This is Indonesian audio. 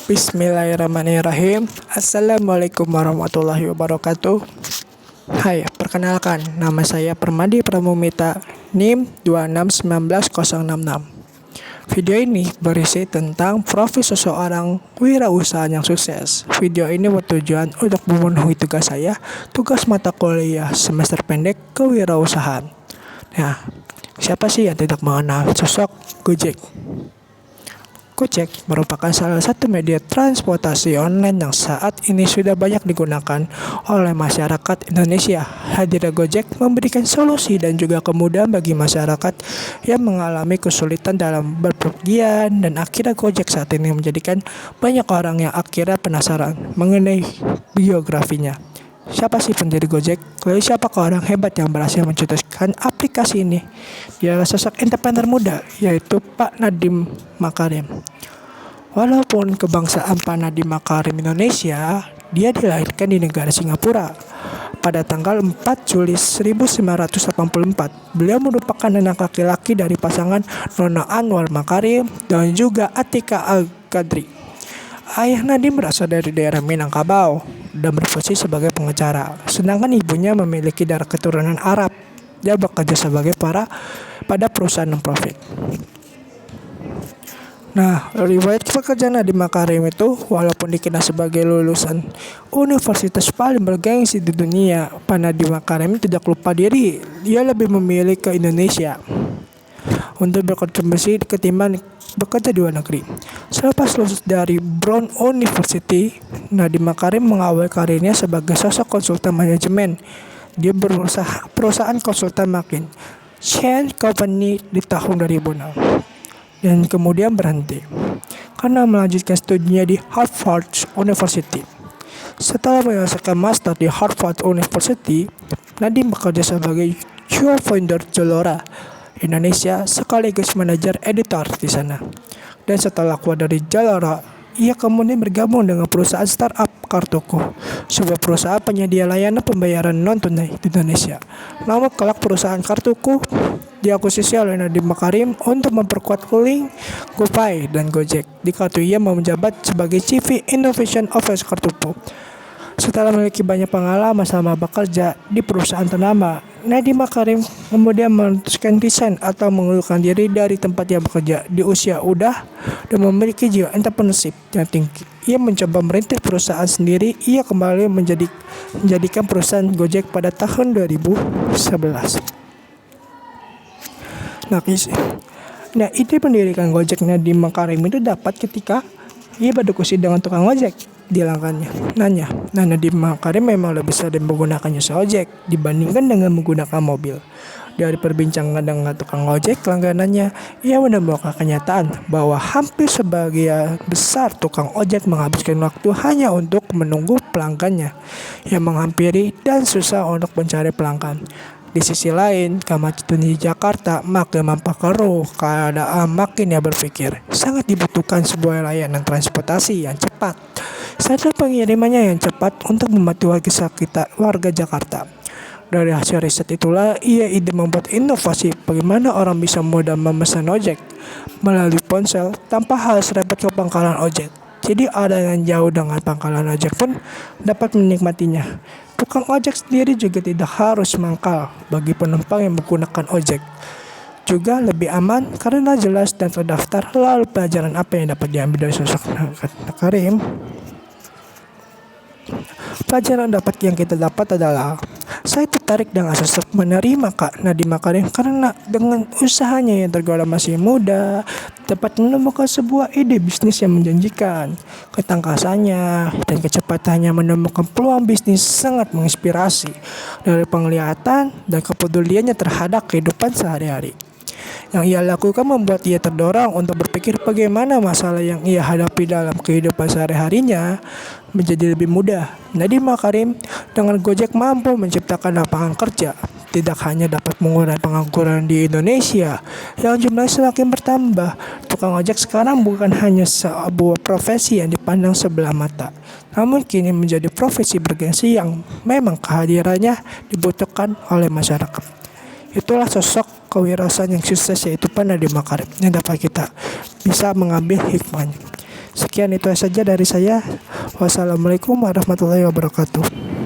Bismillahirrahmanirrahim. Assalamualaikum warahmatullahi wabarakatuh. Hai, perkenalkan, nama saya Permadi Pramumita, NIM 2619066. Video ini berisi tentang profil seseorang wirausaha yang sukses. Video ini bertujuan untuk memenuhi tugas saya, tugas mata kuliah semester pendek kewirausahaan. Nah, siapa sih yang tidak mengenal sosok Gojek? Gojek merupakan salah satu media transportasi online yang saat ini sudah banyak digunakan oleh masyarakat Indonesia. Hadirnya Gojek memberikan solusi dan juga kemudahan bagi masyarakat yang mengalami kesulitan dalam berpergian, dan akhirnya Gojek saat ini menjadikan banyak orang yang akhirnya penasaran mengenai biografinya. Siapa sih pendiri Gojek? Lalu siapakah orang hebat yang berhasil mencetuskan aplikasi ini? Dia adalah sosok entrepreneur muda, yaitu Pak Nadiem Makarim. Walaupun kebangsaan Pak Nadiem Makarim Indonesia, dia dilahirkan di negara Singapura pada tanggal 4 Juli 1984. Beliau merupakan anak laki-laki dari pasangan Nona Anwar Makarim dan juga Atika Al-Qadri. Ayah Nadiem berasal dari daerah Minangkabau dan berprofesi sebagai pengacara, sedangkan ibunya memiliki darah keturunan Arab. Dia bekerja sebagai pada perusahaan non-profit. Nah, riwayat pekerjaan Nadiem Makarim itu, walaupun dikenal sebagai lulusan universitas paling bergengsi di dunia, Pak Nadiem Makarim tidak lupa diri. Dia lebih memilih ke Indonesia untuk berkontribusi ketimbang bekerja di luar negeri. Selepas lulus dari Brown University, Nadiem Makarim mengawali karirnya sebagai sosok konsultan manajemen. Dia berusaha perusahaan konsultan McKinsey Company di tahun 2006 dan kemudian berhenti karena melanjutkan studinya di Harvard University. Setelah menyelesaikan master di Harvard University, Nadiem bekerja sebagai co-founder Zalora Indonesia sekaligus manajer editor di sana. Dan setelah keluar dari Zalora, ia kemudian bergabung dengan perusahaan startup Kartuku, sebuah perusahaan penyedia layanan pembayaran non-tunai di Indonesia. Namun kelak perusahaan Kartuku diakuisisi oleh Nadiem Makarim untuk memperkuat link GoPay dan Gojek. Di Kartu ia menjabat sebagai Chief Innovation Officer Kartuku. Setelah memiliki banyak pengalaman selama bekerja di perusahaan ternama, Nadiem Makarim kemudian memutuskan resign atau mengundurkan diri dari tempat yang bekerja. Di usia udah dan memiliki jiwa entrepreneurship yang tinggi, ia mencoba merintis perusahaan sendiri. Ia kembali menjadikan perusahaan Gojek pada tahun 2011. Nah, ide pendirikan Gojek Nadiem Makarim itu dapat ketika ia berdiskusi dengan tukang ojek di langgannya. Nadiem Makarim memang lebih sering menggunakan jasa ojek dibandingkan dengan menggunakan mobil. Dari perbincangan dengan tukang ojek langganannya, ia menemukan kenyataan bahwa hampir sebagian besar tukang ojek menghabiskan waktu hanya untuk menunggu pelanggannya yang menghampiri dan susah untuk mencari pelanggan. Di sisi lain, kemacetan di Jakarta makin memperkeruh keadaan. Makin ia berpikir sangat dibutuhkan sebuah layanan transportasi yang cepat serta pengirimannya yang cepat untuk membantu warga Jakarta. Dari hasil riset itulah ia ide membuat inovasi bagaimana orang bisa mudah memesan ojek melalui ponsel tanpa harus repot ke pangkalan ojek. Jadi ada yang jauh dengan pangkalan ojek pun dapat menikmatinya. Tukang ojek sendiri juga tidak harus mangkal bagi penumpang yang menggunakan ojek. Juga lebih aman karena jelas dan terdaftar. Lalu pelajaran apa yang dapat diambil dari sosok Makarim? Pelajaran yang kita dapat adalah saya tertarik dengan sosok menerima Kak Nadiem Makarim karena dengan usahanya yang tergolong masih muda dapat menemukan sebuah ide bisnis yang menjanjikan. Ketangkasannya dan kecepatannya menemukan peluang bisnis sangat menginspirasi dari penglihatan dan kepeduliannya terhadap kehidupan sehari-hari. Yang ia lakukan membuat ia terdorong untuk berpikir bagaimana masalah yang ia hadapi dalam kehidupan sehari-harinya menjadi lebih mudah. Nadiem Makarim dengan Gojek mampu menciptakan lapangan kerja. Tidak hanya dapat mengurangi pengangguran di Indonesia yang jumlahnya semakin bertambah, tukang ojek sekarang bukan hanya sebuah profesi yang dipandang sebelah mata, namun kini menjadi profesi bergengsi yang memang kehadirannya dibutuhkan oleh masyarakat. Itulah sosok kewirausahaan yang sukses, yaitu Pak Nadiem Makarim, yang dapat kita bisa mengambil hikmahnya. Sekian itu saja dari saya. Wassalamualaikum warahmatullahi wabarakatuh.